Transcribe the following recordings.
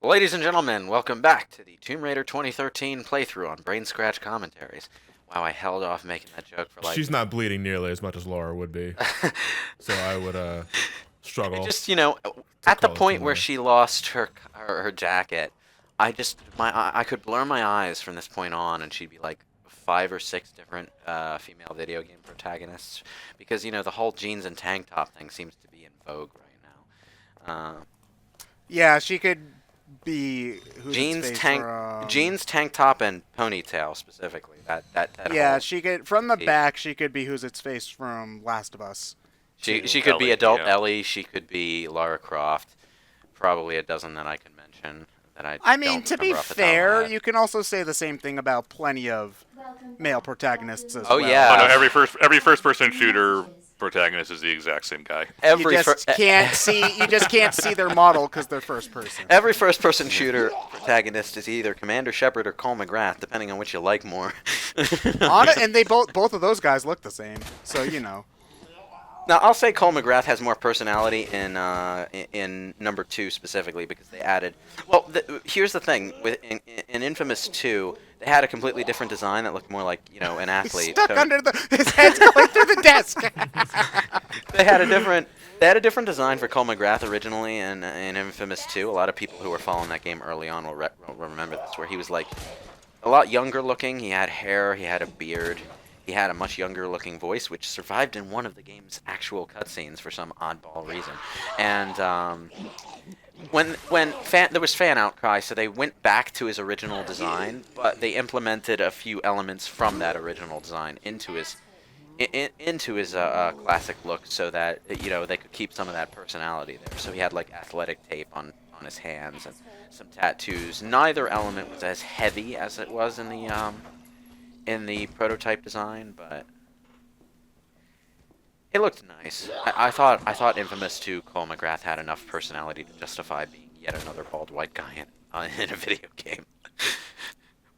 Ladies and gentlemen, welcome back to the Tomb Raider 2013 playthrough on BrainScratch Commentaries. Wow, I held off making that joke for like... She's not bleeding nearly as much as Laura would be, so I would struggle Just, to at the call it point where similar. she lost her jacket, I could blur my eyes from this point on, and she'd be like 5 or 6 different female video game protagonists, because the whole jeans and tank top thing seems to be in vogue right now. Yeah, she could be who's its Jeans, face tank, from. jeans, tank top, and ponytail specifically. That Yeah, whole she could from the motif. back. She could be who's its face from Last of Us. Too. She could be Ellie, adult yeah. Ellie. She could be Lara Croft. Probably a dozen that I can mention that I I mean, don't to be remember off the top of my fair, head. you can also say the same thing about plenty of male protagonists as Oh, well. yeah. Oh no, every first person shooter protagonist is the exact same guy. Every You just can't see. You just can't see their model because they're first person. every first-person shooter protagonist is either Commander Shepard or Cole McGrath, depending on which you like more. And they both of those guys look the same. So Now, I'll say Cole McGrath has more personality in number 2 specifically because they added. Well, here's the thing: in Infamous 2, they had a completely different design that looked more like an he's athlete. stuck So under his head's going through the desk. they had a different design for Cole McGrath originally in Infamous 2. A lot of people who were following that game early on will remember this, where he was like a lot younger looking. He had hair, he had a beard. He had a much younger looking voice, which survived in one of the game's actual cutscenes for some oddball reason. And there was fan outcry, so they went back to his original design, but they implemented a few elements from that original design into his classic look, so that they could keep some of that personality there. So he had like athletic tape on his hands and some tattoos. Neither element was as heavy as it was in the prototype design, but it looked nice. I thought Infamous 2 Cole McGrath had enough personality to justify being yet another bald white guy in a video game.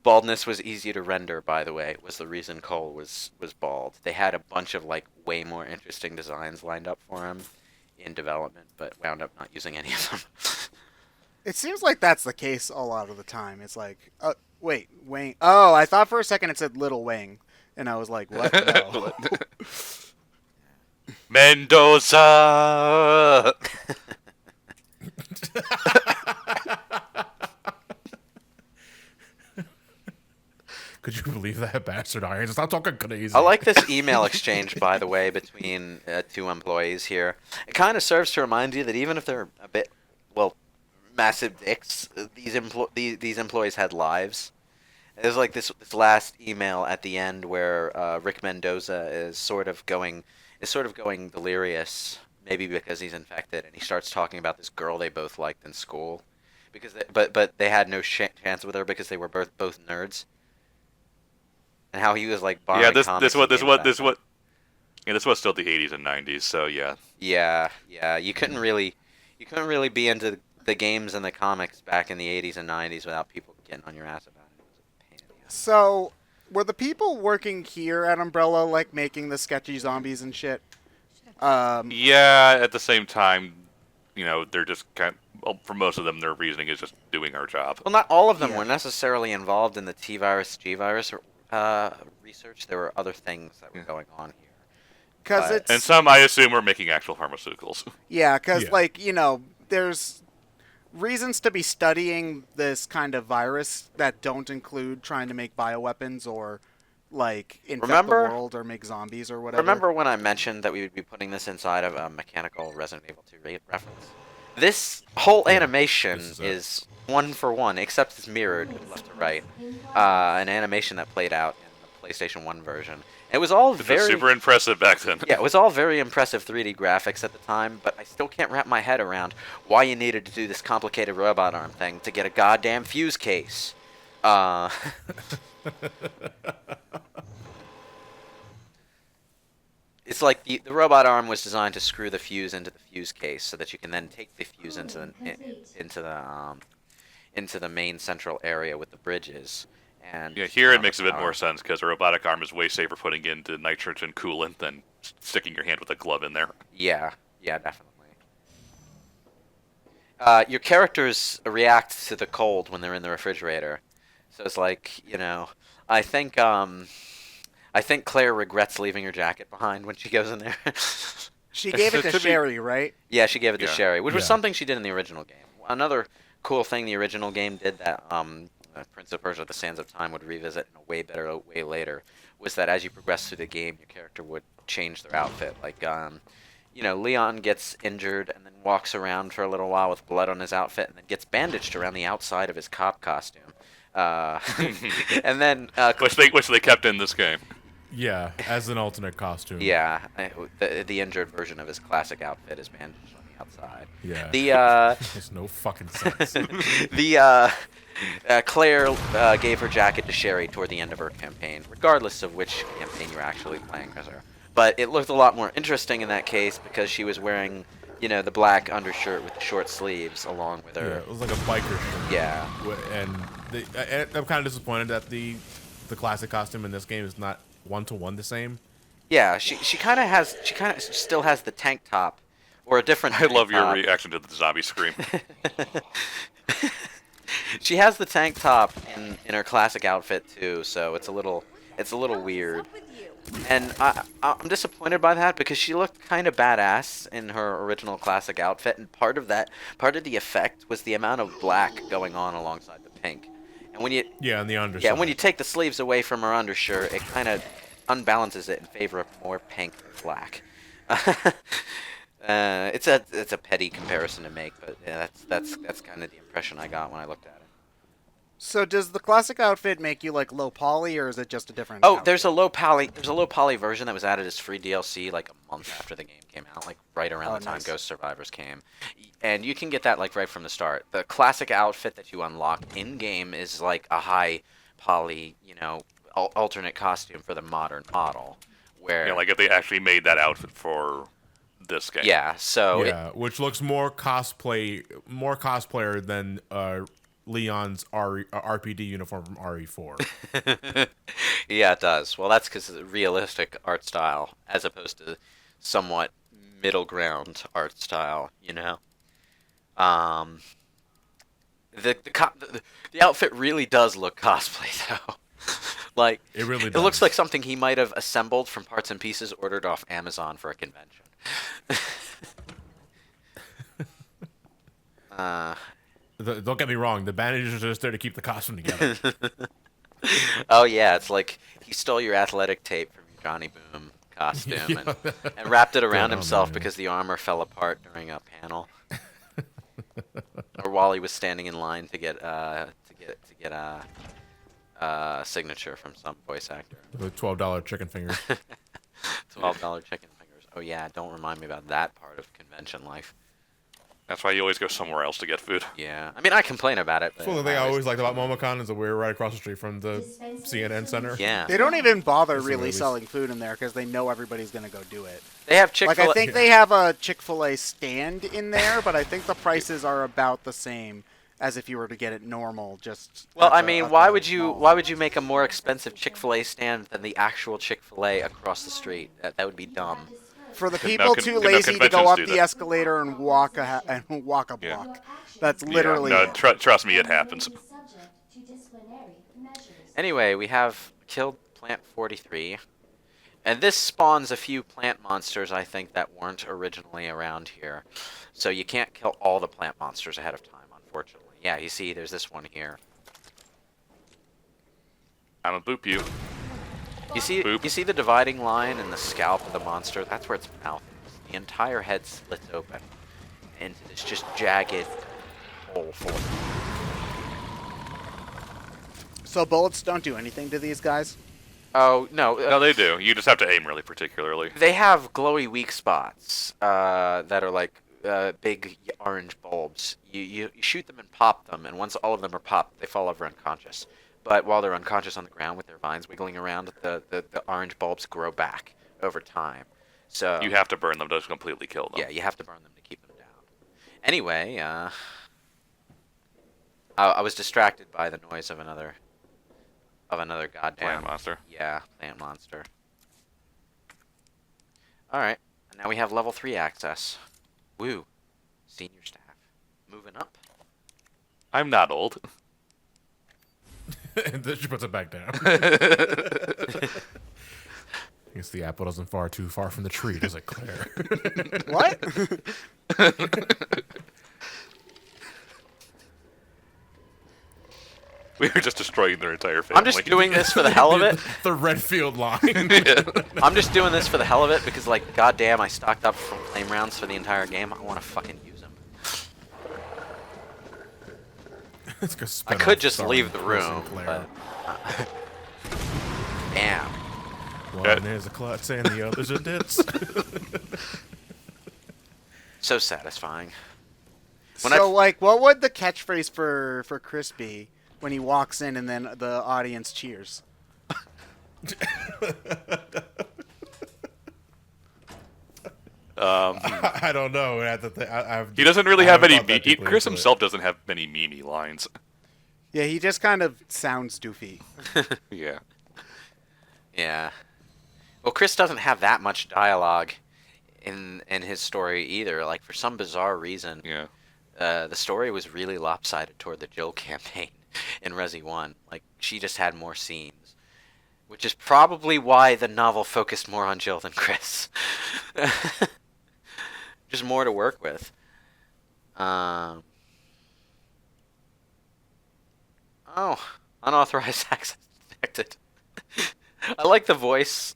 Baldness was easy to render, by the way, was the reason Cole was bald. They had a bunch of like way more interesting designs lined up for him in development, but wound up not using any of them. It seems like that's the case a lot of the time. It's like, wait, Wang. Oh, I thought for a second it said Little Wang, and I was like, what? No. Mendoza. Could you believe that bastard Irons? Stop talking crazy. I like this email exchange, by the way, between 2 employees here. It kind of serves to remind you that even if they're a bit, well, massive dicks, these employees had lives. There's like this last email at the end where Rick Mendoza is sort of going delirious, maybe because he's infected, and he starts talking about this girl they both liked in school, but they had no chance with her because they were both nerds. And how he was like borrowing Yeah, this comics this what and this games what back this then. what yeah, this was still the 80s and 90s, so yeah. Yeah. You couldn't really be into the games and the comics back in the 80s and 90s without people getting on your ass about it. It was a pain in the ass. So, were the people working here at Umbrella like making the sketchy zombies and shit? Yeah, at the same time, they're just well, for most of them their reasoning is just doing our job. Well, not all of them Yeah. were necessarily involved in the T-virus, G-virus research. There were other things that were going on here. Because But- it's And some I assume are making actual pharmaceuticals. yeah, because Yeah. there's reasons to be studying this kind of virus that don't include trying to make bioweapons or like infect Remember- the world or make zombies or whatever. Remember when I mentioned that we would be putting this inside of a mechanical Resident Evil 2 reference? This whole animation this is one for one, except it's mirrored left to right. An animation that played out in the PlayStation 1 version. It was all It was very super impressive back then. Yeah, it was all very impressive 3D graphics at the time, but I still can't wrap my head around why you needed to do this complicated robot arm thing to get a goddamn fuse case. It's like the robot arm was designed to screw the fuse into the fuse case so that you can then take the fuse into the main central area with the bridges. And Yeah, here it makes a bit more sense because a robotic arm is way safer putting into nitrogen coolant than sticking your hand with a glove in there. Yeah, definitely. Your characters react to the cold when they're in the refrigerator. So it's like, I think I think Claire regrets leaving her jacket behind when she goes in there. She gave it to To be- Sherry, right? Yeah, she gave it to Yeah. Sherry, which was Yeah. something she did in the original game. Another cool thing the original game did that Prince of Persia: The Sands of Time would revisit in a way better way later was that as you progress through the game, your character would change their outfit. Like, Leon gets injured and then walks around for a little while with blood on his outfit, and then gets bandaged around the outside of his cop costume. And then Which they kept in this game. Yeah, as an alternate costume. yeah, the injured version of his classic outfit is bandaged on the outside. Yeah. The Makes no fucking sense. Claire gave her jacket to Sherry toward the end of her campaign, regardless of which campaign you're actually playing as her. But it looked a lot more interesting in that case because she was wearing, the black undershirt with the short sleeves along with Yeah, her. it was like a biker shirt. Yeah. And I'm kind of disappointed that the classic costume in this game is not one-to-one the same. Yeah, she kind of still has the tank top, or a different. I love tank your top. reaction to the zombie scream. She has the tank top in her classic outfit too, so it's a little weird. And I'm disappointed by that because she looked kind of badass in her original classic outfit, and part of the effect was the amount of black going on alongside the pink. And when you Yeah, and the underside. yeah, when you take the sleeves away from her undershirt, it kind of unbalances it in favor of more pink than black. It's a petty comparison to make, but yeah, that's kind of the impression I got when I looked at it. So does the classic outfit make you like low poly, or is it just a different? Oh, outfit? there's a low poly version that was added as free DLC like a month after the game came out, like right around the time nice. Ghost Survivors came, and you can get that like right from the start. The classic outfit that you unlock in game is like a high poly, alternate costume for the modern model, where Like if they actually made that outfit for this game. yeah, so Yeah, which looks more cosplayer than Leon's RPD uniform from RE4. yeah, it does. Well, that's because of the realistic art style as opposed to somewhat middle ground art style, The outfit really does look cosplay though. Like It really it looks does. like something he might have assembled from parts and pieces ordered off Amazon for a convention. Don't get me wrong, the bandages are just there to keep the costume together. Oh yeah, it's like he stole your athletic tape from your Johnny Boom costume and wrapped it around Oh, himself man. because the armor fell apart during a panel, or while he was standing in line to get a signature from some voice actor. The $12 chicken fingers. $12 chicken fingers. Oh yeah, don't remind me about that part of convention life. That's why you always go somewhere else to get food. Yeah, I mean I complain about it. But Well, the thing I always liked about MomoCon is that we were right across the street from the CNN Center. Yeah, They don't even bother Just really release. selling food in there because they know everybody's gonna go do it. they have Chick-fil-A. Like I think they have a Chick-fil-A stand in there, but I think the prices are about the same as if you were to get it normal. Just Well, at I the- mean, at why the would you mall. make a more expensive Chick-fil-A stand than the actual Chick-fil-A across the street? That would be dumb. For the No people con- too no lazy to go conventions up do the that. escalator and walk a Yeah. block. That's literally Yeah, no, it. trust me, it happens. Anyway, we have killed Plant 43, and this spawns a few plant monsters I think that weren't originally around here. So you can't kill all the plant monsters ahead of time, unfortunately. Yeah, you see, there's this one here. I'm a boop you. You see, Boop. you see the dividing line in the scalp of the monster? That's where its mouth is. The entire head splits open into this just jagged hole full of. So bullets don't do anything to these guys. Oh no! No, they do. You just have to aim really particularly. They have glowy weak spots that are like big orange bulbs. You shoot them and pop them, and once all of them are popped, they fall over unconscious. But while they're unconscious on the ground with their vines wiggling around, the orange bulbs grow back over time. So You have to burn them to completely kill them. yeah, you have to burn them to keep them down. Anyway, I was distracted by the noise of another goddamn Plant monster. Yeah, plant monster. All right, and now we have level 3 access. Woo, senior staff. moving up. I'm not old. And then she puts it back down. I guess the apple doesn't fall too far from the tree, does it, Claire? What? We were just destroying their entire family. I'm just doing this for the hell of it. The Redfield line. I'm just doing this for the hell of it because, like, goddamn, I stocked up for flame rounds for the entire game. I want to fucking use them. I could just leave the room, but... Damn. One is a klutz and the other's a ditz. So satisfying. Like, what would the catchphrase for Chris be when he walks in and then the audience cheers? I don't know. He doesn't really have any. Chris himself doesn't have many meme lines. Yeah, he just kind of sounds doofy. Yeah. Yeah. Well, Chris doesn't have that much dialogue in his story either. Like, for some bizarre reason, Yeah. The story was really lopsided toward the Jill campaign in Resi 1. Like, she just had more scenes, which is probably why the novel focused more on Jill than Chris. Just more to work with. Oh, unauthorized access detected. I like the voice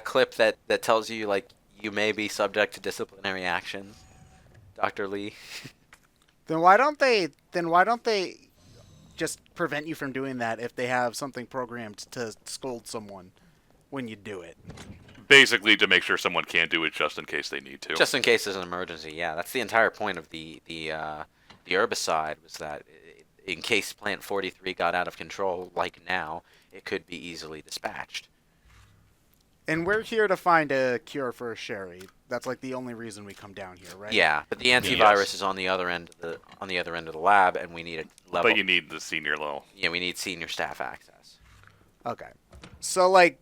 clip that tells you, like, you may be subject to disciplinary action, Dr. Lee. Then why don't they just prevent you from doing that if they have something programmed to scold someone when you do it? Basically, to make sure someone can't do it just in case they need to. Just in case there's an emergency, yeah. That's the entire point of the herbicide, was that in case Plant 43 got out of control, like now, it could be easily dispatched. And we're here to find a cure for Sherry. That's like the only reason we come down here, right? Yeah, but the antivirus is on the other end of the lab, and we need a level. But you need the senior level. Yeah, we need senior staff access. Okay. So, like,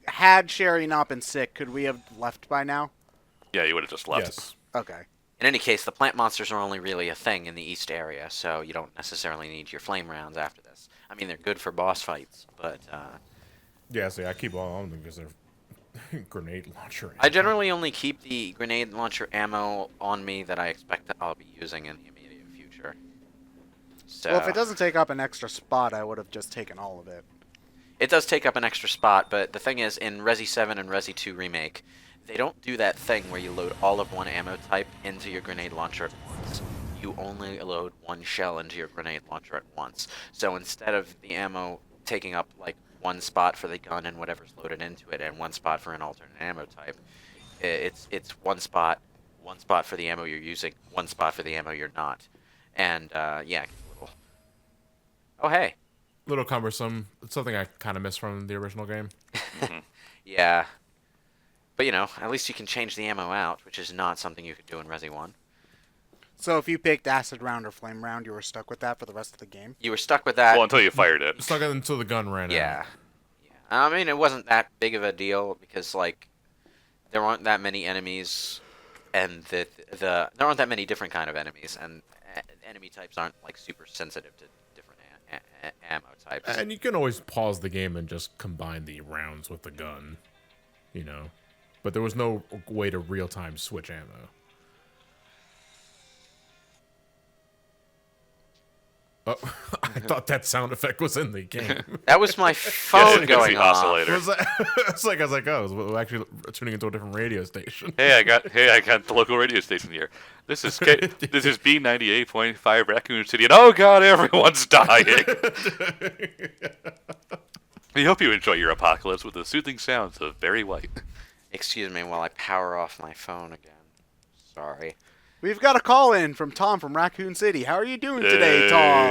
had Sherry not been sick, could we have left by now? Yeah, you would have just left. Yes. Okay. In any case, the plant monsters are only really a thing in the east area, so you don't necessarily need your flame rounds after this. I mean, they're good for boss fights, but... Yeah, see, I keep all of them because they're grenade launcher ammo. I generally only keep the grenade launcher ammo on me that I expect that I'll be using in the immediate future. So, Well, if it doesn't take up an extra spot, I would have just taken all of it. it does take up an extra spot, but the thing is, in Resi 7 and Resi 2 Remake, they don't do that thing where you load all of one ammo type into your grenade launcher at once. You only load one shell into your grenade launcher at once. So instead of the ammo taking up, like, one spot for the gun and whatever's loaded into it, and one spot for an alternate ammo type, it's one spot for the ammo you're using, one spot for the ammo you're not. And, yeah, it's a little... Oh, hey. Little cumbersome. It's something I kind of miss from the original game. Yeah. But, you know, at least you can change the ammo out, which is not something you could do in Resi 1. So if you picked acid round or flame round, you were stuck with that for the rest of the game? You were stuck with that. Well, until you fired it. Stuck until the gun ran out. Yeah. I mean, it wasn't that big of a deal because, like, there aren't that many enemies, and there aren't that many different kind of enemies, and enemy types aren't, like, super sensitive to different ammo types. And you can always pause the game and just combine the rounds with the gun, you know. But there was no way to real-time switch ammo. Oh, I thought that sound effect was in the game. That was my phone going off. Oscillator. It's like I was like, oh, we're actually tuning into a different radio station. Hey, I got the local radio station here. This is B98.5 Raccoon City, and oh god, everyone's dying. We hope you enjoy your apocalypse with the soothing sounds of Barry White. Excuse me while I power off my phone again. Sorry. We've got a call in from Tom from Raccoon City. How are you doing today, Tom?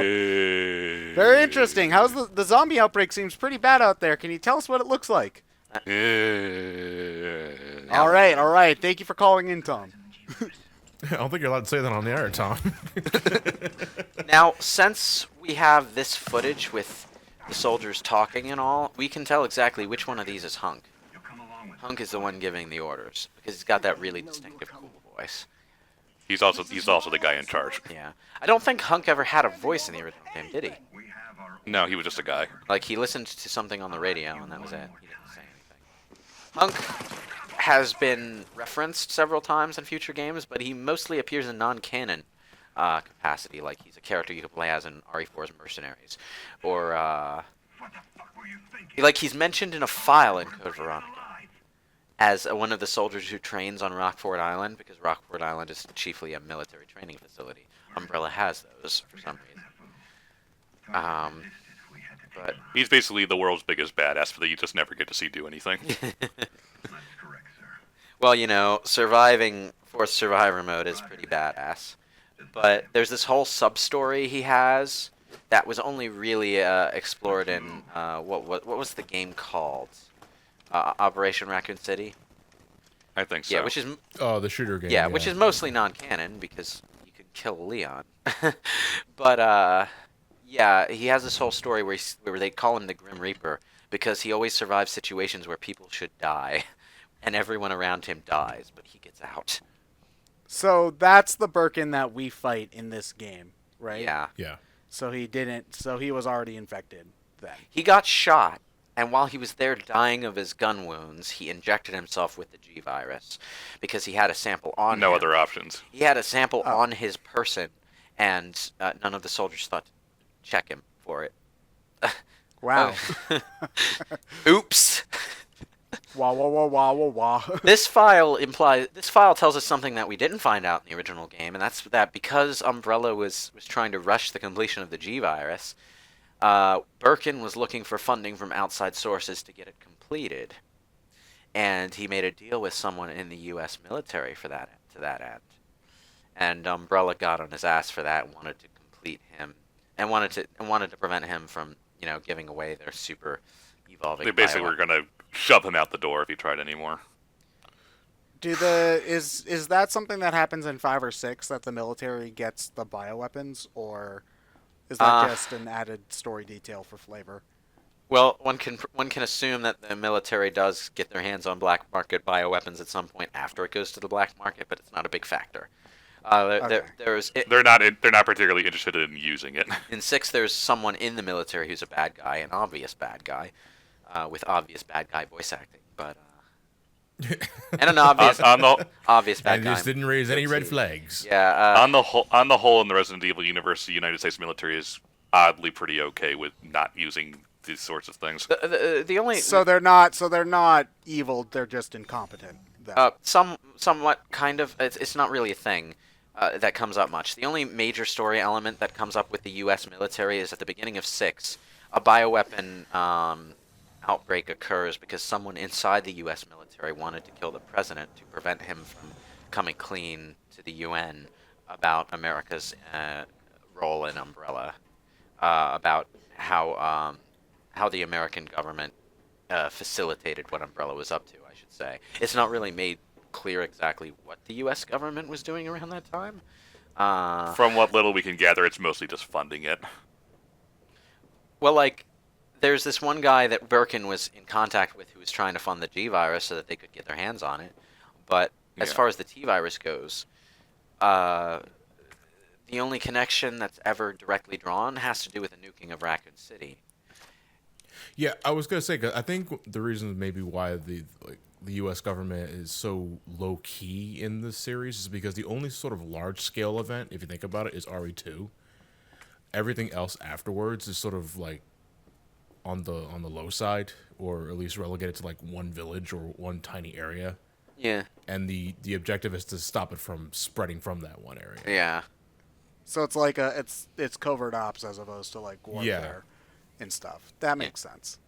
Very interesting. How's the zombie outbreak? Seems pretty bad out there. Can you tell us what it looks like? All right. Thank you for calling in, Tom. I don't think you're allowed to say that on the air, Tom. Now, since we have this footage with the soldiers talking and all, we can tell exactly which one of these is Hunk. Hunk is the one giving the orders, because he's got that really distinctive cool voice. He's also the guy in charge. Yeah. I don't think Hunk ever had a voice in the original game, did he? No, he was just a guy. Like, he listened to something on the radio, and that was it. He didn't say anything. Hunk has been referenced several times in future games, but he mostly appears in non-canon capacity. Like, he's a character you can play as in RE4's Mercenaries. Or, like, he's mentioned in a file in Code Veronica as one of the soldiers who trains on Rockford Island, because Rockford Island is chiefly a military training facility. Umbrella has those for some reason. But He's basically the world's biggest badass that you just never get to see do anything. well, you know, surviving Fourth Survivor mode is pretty badass. But there's this whole sub-story he has that was only really explored in what was the game called? Operation Raccoon City. I think so. Yeah, which is the shooter game. yeah, which is mostly non-canon because you can kill Leon. But yeah, he has this whole story where they call him the Grim Reaper because he always survives situations where people should die, and everyone around him dies, but he gets out. So that's the Birkin that we fight in this game, right? Yeah. Yeah. So he was already infected then. He got shot, and while he was there dying of his gun wounds, he injected himself with the G virus because he had a sample on him. No other options. He had a sample on his person, and none of the soldiers thought to check him for it. Wow. Oops. Wah wah wah wah wah wah. This file tells us something that we didn't find out in the original game, and that's that because Umbrella was trying to rush the completion of the G virus, Birkin was looking for funding from outside sources to get it completed, and he made a deal with someone in the U.S. military to that end, and Umbrella got on his ass for that and wanted to complete him and wanted to prevent him from giving away their super evolving. They basically were gonna shove him out the door if he tried anymore. Is that something that happens in 5 or 6 that the military gets the bioweapons, or is that just an added story detail for flavor? Well, one can assume that the military does get their hands on black market bioweapons at some point after it goes to the black market, but it's not a big factor. Okay. They're not particularly interested in using it. In 6, there's someone in the military who's a bad guy, an obvious bad guy, with obvious bad guy voice acting, but and an obvious obvious bad And guy. just didn't raise any red flags. Yeah. On the whole, in the Resident Evil universe, the United States military is oddly pretty okay with not using these sorts of things. The only So they're not evil. They're just incompetent. Then. somewhat kind of it's not really a thing that comes up much. The only major story element that comes up with the U.S. military is at the beginning of 6, a bioweapon outbreak occurs because someone inside the U.S. military wanted to kill the president to prevent him from coming clean to the UN about America's role in Umbrella, about how the American government facilitated what Umbrella was up to, I should say. It's not really made clear exactly what the U.S. government was doing around that time. From what little we can gather, it's mostly just funding it. Well, like, there's this one guy that Birkin was in contact with who was trying to fund the G virus so that they could get their hands on it. But as far as the T virus goes, the only connection that's ever directly drawn has to do with the nuking of Raccoon City. Yeah, I was gonna say, 'cause I think the reason maybe why the U.S. government is so low key in this series is because the only sort of large scale event, if you think about it, is RE2. Everything else afterwards is sort of like on the low side, or at least relegated to like one village or one tiny area. Yeah. And the objective is to stop it from spreading from that one area. Yeah. So it's like it's covert ops as opposed to like warfare and stuff. That makes sense.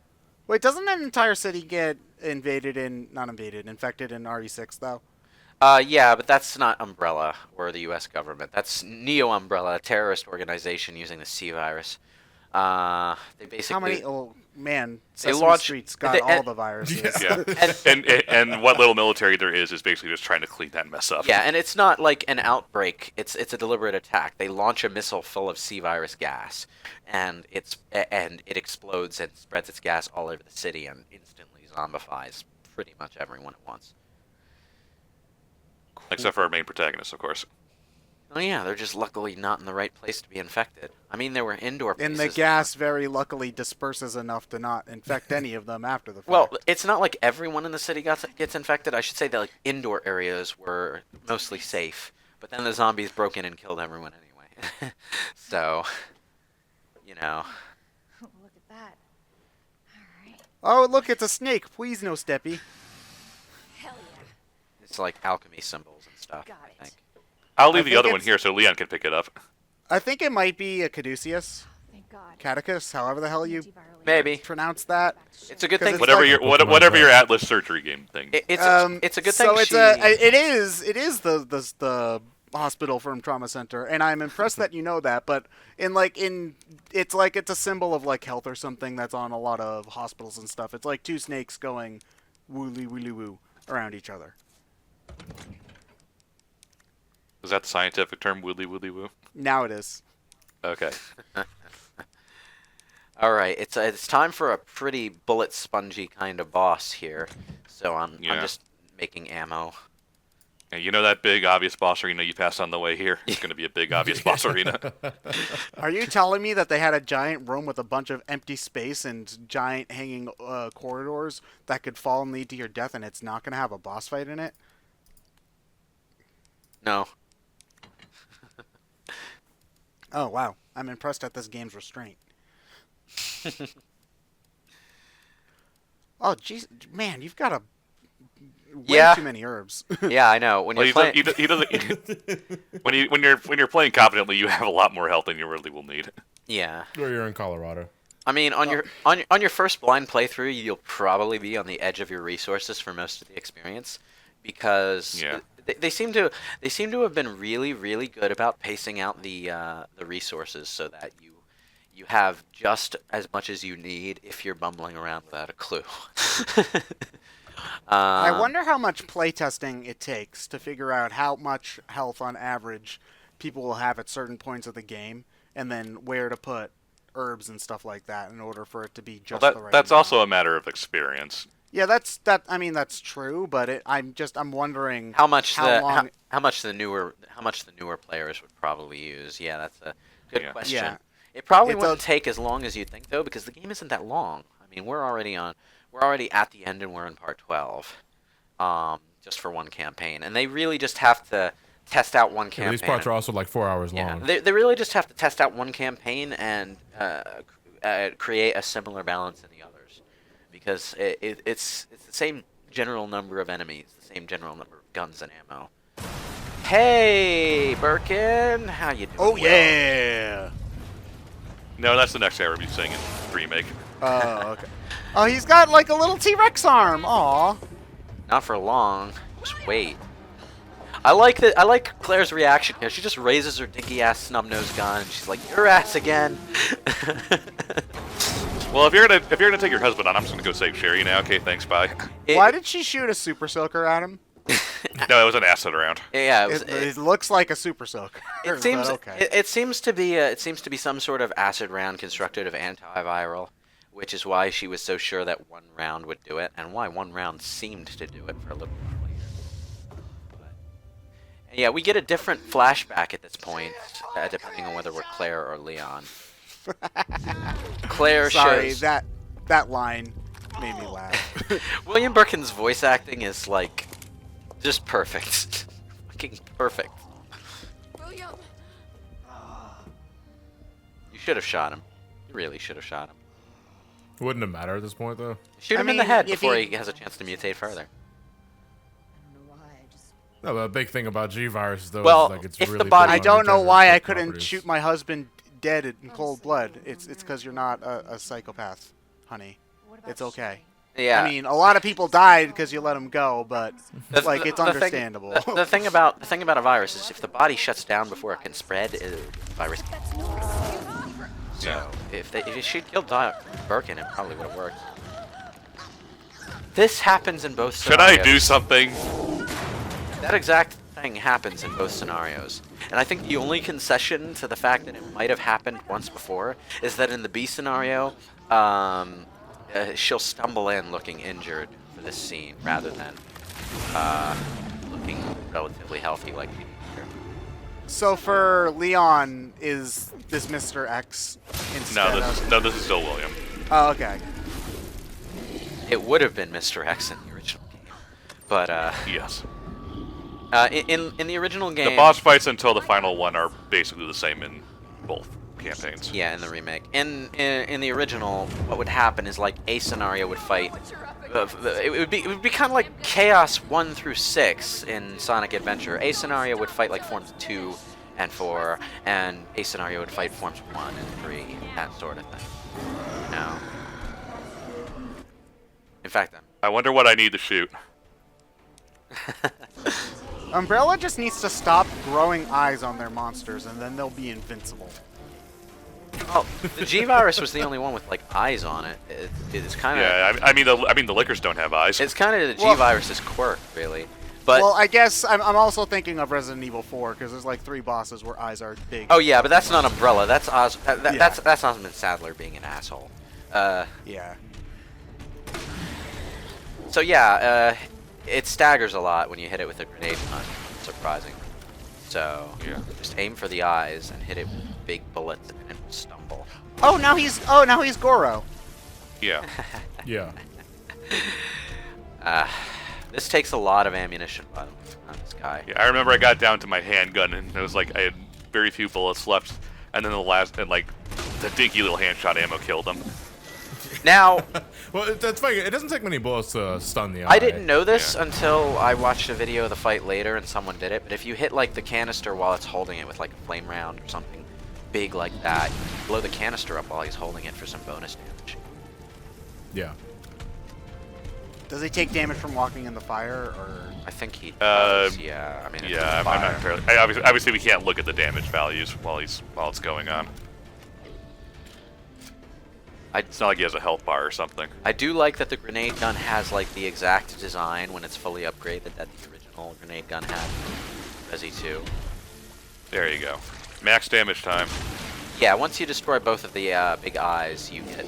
Wait, doesn't an entire city get infected in RE6 though? Yeah, but that's not Umbrella or the U.S. government. That's Neo Umbrella, a terrorist organization using the C virus. They basically. How many? Oh man, They Sesame launched- Street's got they- all the viruses. Yeah, and what little military there is basically just trying to clean that mess up. Yeah, and it's not like an outbreak. It's a deliberate attack. They launch a missile full of C virus gas, and it explodes and spreads its gas all over the city and instantly zombifies pretty much everyone at once. Except for our main protagonist, of course. Oh yeah, they're just luckily not in the right place to be infected. I mean, there were indoor places. And the gas very luckily disperses enough to not infect any of them after the fact. Well, it's not like everyone in the city gets infected. I should say that like indoor areas were mostly safe, but then the zombies broke in and killed everyone anyway. So, you know. Oh, look at that. All right. Oh, look, it's a snake. Please, no steppy. Hell yeah. It's like alchemy symbols and stuff, Got I it. think. I'll leave the think other one it's- here so Leon can pick it up. I think it might be a caduceus. Thank God. Catechus, however the hell you Antivirally. Maybe. pronounce that. It's a good 'Cause thing. it's Whatever like- your Pokemon whatever your Go. Atlas surgery game thing. It's a good thing So it's she... it is the hospital from trauma center, and I'm impressed that you know that. But it's a symbol of like health or something that's on a lot of hospitals and stuff. It's like two snakes going woolly woolly woo around each other. Is that the scientific term, woolly woolly woo? Now it is. Okay. All right, it's time for a pretty bullet spongy kind of boss here. So I'm Yeah. just making ammo. Yeah, you know that big obvious boss arena you passed on the way here? It's going to be a big obvious boss arena. Are you telling me that they had a giant room with a bunch of empty space and giant hanging corridors that could fall and lead to your death, and it's not going to have a boss fight in it? No. Oh wow, I'm impressed at this game's restraint. Oh jeez, man, you've got way Yeah. too many herbs. Yeah, I know. When Well, you're playing, he doesn't. when you're playing competently, you have a lot more health than you really will need. yeah. Or you're in Colorado. I mean, on your first blind playthrough, you'll probably be on the edge of your resources for most of the experience, because Yeah. they seem to have been really really good about pacing out the resources so that you have just as much as you need if you're bumbling around without a clue. I wonder how much playtesting it takes to figure out how much health on average people will have at certain points of the game, and then where to put herbs and stuff like that in order for it to be just Well, the right that's amount. also a matter of experience. Yeah, I mean, that's true, but I'm wondering how much long. how much the newer players would probably use. Yeah, that's a good Yeah. question. Yeah. It probably It's wouldn't take as long as you'd think though, because the game isn't that long. I mean, we're already at the end and we're in part 12, just for one campaign, and they really just have to test out one Yeah, campaign. these parts are also like 4 hours Yeah, long. they really just have to test out one campaign and create a similar balance in the others, because it's the same general number of enemies, the same general number of guns and ammo. Hey, Birkin, how you doing? Oh Will? yeah. No, that's the next era we'll be singing remake. Oh okay. Oh, he's got like a little T-Rex arm. Aw. Not for long. Just wait. I like that. I like Claire's reaction here. She just raises her dinky ass snub nose gun. And she's like, "Your ass again." Well, if you're gonna take your husband on, I'm just gonna go save Sherry now. Okay, thanks, bye. Why did she shoot a super soaker at him? No, it was an acid round. Yeah, It looks like a super soaker. it seems. but okay. It seems to be some sort of acid round constructed of antiviral, which is why she was so sure that one round would do it, and why one round seemed to do it for a little while later. But, yeah, we get a different flashback at this point, depending on whether we're Claire or Leon. Claire Sorry, shows that line made me laugh. William Birkin's voice acting is like just perfect, fucking perfect. William. You should have shot him. You really should have shot him. Wouldn't have mattered at this point, though. Shoot I him in the mean, head if before he- he has a chance to mutate further. I don't know why. I just. No, the big thing about G-Virus, though, Well, is like it's if the really body- big I on don't know regenerative why I couldn't properties. shoot my husband dead in cold blood. It's because you're not a psychopath, honey. What about It's okay. Yeah. I mean, a lot of people died because you let them go, but like it's thing- understandable. the thing about a virus is if the body shuts down before it can spread, the virus can't. That's no excuse. So if she'd killed Birkin, it probably would have worked. This happens in both Should I scenarios. do something? That exact thing happens in both scenarios. And I think the only concession to the fact that it might have happened once before is that in the B scenario, she'll stumble in looking injured for this scene rather than looking relatively healthy like she did here. So for Leon, is this Mr. X instead of... This is still William. Oh, okay. It would have been Mr. X in the original game, but Yes. in the original game, The boss fights until the final one are basically the same in both campaigns. yeah, in the remake, in the original, what would happen is like a scenario would fight. It would be kind of like Chaos 1 through 6 in Sonic Adventure. A scenario would fight like forms 2 and 4, and a scenario would fight forms 1 and 3, that sort of thing. No. In fact, I wonder what I need to shoot. Umbrella just needs to stop growing eyes on their monsters, and then they'll be invincible. well, the G-Virus was the only one with like eyes on it. It's kind of Yeah, I mean the lickers don't have eyes. it's kind of the Well- G-Virus's quirk, really. But Well, I guess I'm also thinking of Resident Evil 4, because there's like 3 bosses where eyes are big. oh yeah, but that's not Umbrella. That's Yeah. that's Osmond Sadler being an asshole. Yeah. So yeah, it staggers a lot when you hit it with a grenade gun. Surprising. So Yeah. just aim for the eyes and hit it with big bullets and it will stumble. Oh, now he's Goro. Yeah. Yeah. This takes a lot of ammunition, by the way, on this guy. Yeah, I remember I got down to my handgun and it was like I had very few bullets left, and then the dinky little handshot ammo killed him. Now, Well, that's fine. It doesn't take many bullets to stun the eye. I didn't know this Yeah. until I watched a video of the fight later and someone did it, but if you hit like the canister while it's holding it with like a flame round or something big like that, you blow the canister up while he's holding it for some bonus damage. Yeah. Does he take damage from walking in the fire, or... I think he does, Um, yeah. I mean, it's Yeah, I'm fire. not entirely. Obviously, we can't look at the damage values while it's going on. It's not like he has a health bar or something. I do like that the grenade gun has like the exact design when it's fully upgraded that the original grenade gun had in Resi 2. There you go. Max damage time. Yeah, once you destroy both of the big eyes, you get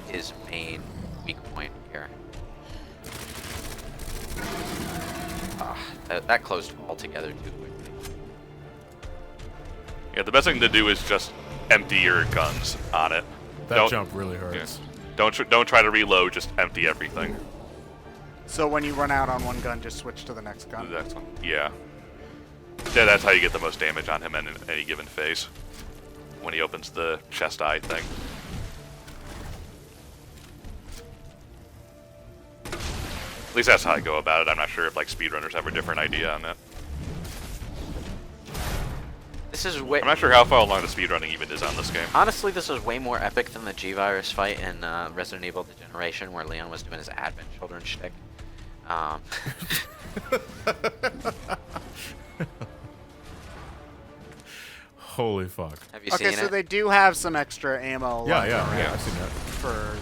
his main weak point here. That closed altogether too quickly. Yeah, the best thing to do is just empty your guns on it. That jump really hurts. Yeah. Don't try to reload. Just empty everything. So when you run out on one gun, just switch to the next gun? Yeah. Yeah, that's how you get the most damage on him in any given phase. When he opens the chest eye thing. At least that's how I go about it. I'm not sure if like speedrunners have a different idea on that. This is way I'm not sure how far along the speedrunning even is on this game. honestly, this is way more epic than the G-Virus fight in Resident Evil Degeneration, where Leon was doing his Advent Children shtick. Holy fuck. Have you Okay, seen so it? they do have some extra ammo Yeah, lying yeah, around I've seen that. for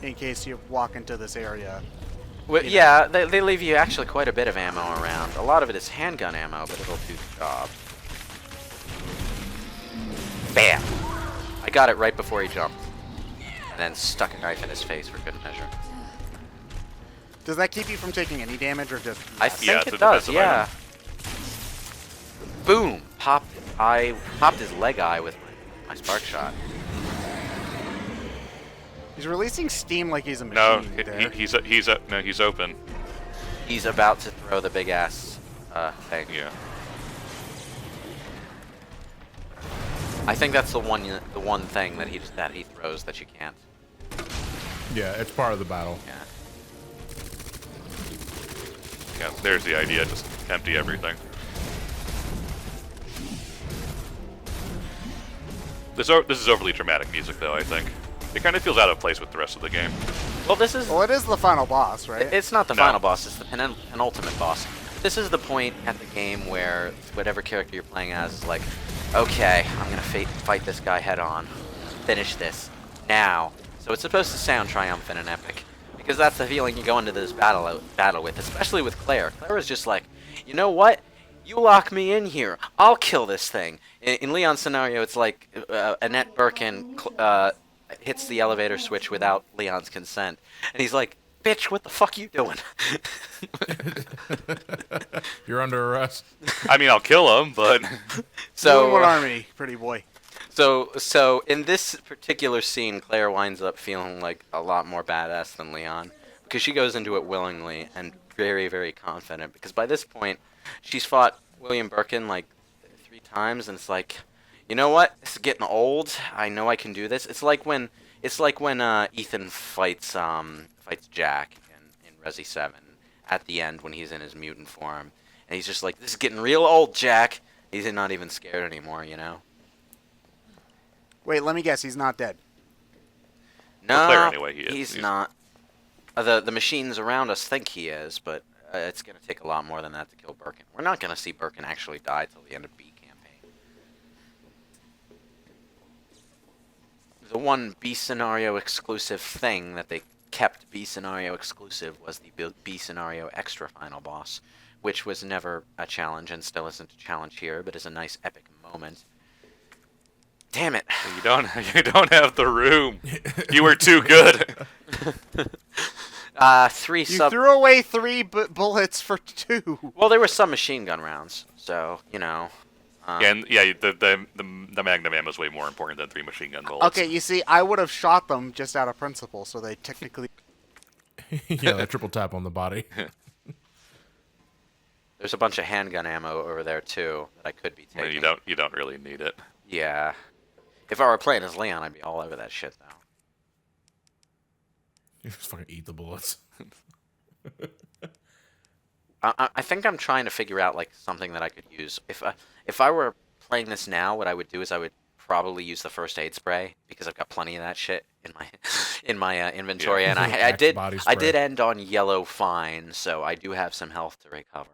in case you walk into this area. Well, yeah, they leave you actually quite a bit of ammo around. A lot of it is handgun ammo, but it'll do the job. Bam! I got it right before he jumped. And then stuck a knife in his face for good measure. Does that keep you from taking any damage, or just... I Yeah, think it's it a does, defensive yeah. Boom! Popped his leg eye with my spark shot. He's releasing steam like he's a No, machine. there. he's open. He's about to throw the big ass thing. Yeah. I think that's the one thing that he throws that you can't. Yeah, it's part of the battle. Yeah. Yeah, there's the idea. Just empty everything. This is overly dramatic music, though. I think it kind of feels out of place with the rest of the game. Well, this is Well, it is the final boss, right? It's not the No. final boss, it's the penultimate boss. This is the point at the game where whatever character you're playing as is like, okay, I'm going to fight this guy head on. Finish this. Now. So it's supposed to sound triumphant and epic. Because that's the feeling you go into this battle with, especially with Claire. Claire is just like, you know what? You lock me in here. I'll kill this thing. In Leon's scenario, it's like Annette Birkin hits the elevator switch without Leon's consent. And he's like, bitch, what the fuck you doing? You're under arrest. I mean, I'll kill him, but So, what So, army, pretty boy? so in this particular scene, Claire winds up feeling like a lot more badass than Leon, because she goes into it willingly and very, very confident. Because by this point, she's fought William Birkin like 3 times, and it's like, you know what? This is getting old. I know I can do this. It's like when Ethan fights Jack in Resi 7 at the end when he's in his mutant form, and he's just like, this is getting real old, Jack. He's not even scared anymore, you know. Wait, let me guess. He's not dead. No, Claire, anyway, he's he's- not. The machines around us think he is, but it's going to take a lot more than that to kill Birkin. We're not going to see Birkin actually die till the end of B campaign. The one B scenario exclusive thing that they kept B scenario exclusive was the B scenario extra final boss, which was never a challenge and still isn't a challenge here, but is a nice epic moment. Damn it! you don't have the room. You were too good. 3 You sub. threw away 3 bullets for 2. Well, there were some machine gun rounds, so you know. And yeah, the Magnum ammo is way more important than 3 machine gun bullets. Okay, you see, I would have shot them just out of principle, so they technically. Yeah, that triple tap on the body. There's a bunch of handgun ammo over there too that I could be I mean, taking. you don't really need it. Yeah. If I were playing as Leon, I'd be all over that shit though. You just fucking eat the bullets. I think I'm trying to figure out like something that I could use. If I were playing this now, what I would do is I would probably use the first aid spray because I've got plenty of that shit in my inventory, Yeah. and I Axe body did spray. end on yellow fine, so I do have some health to recover.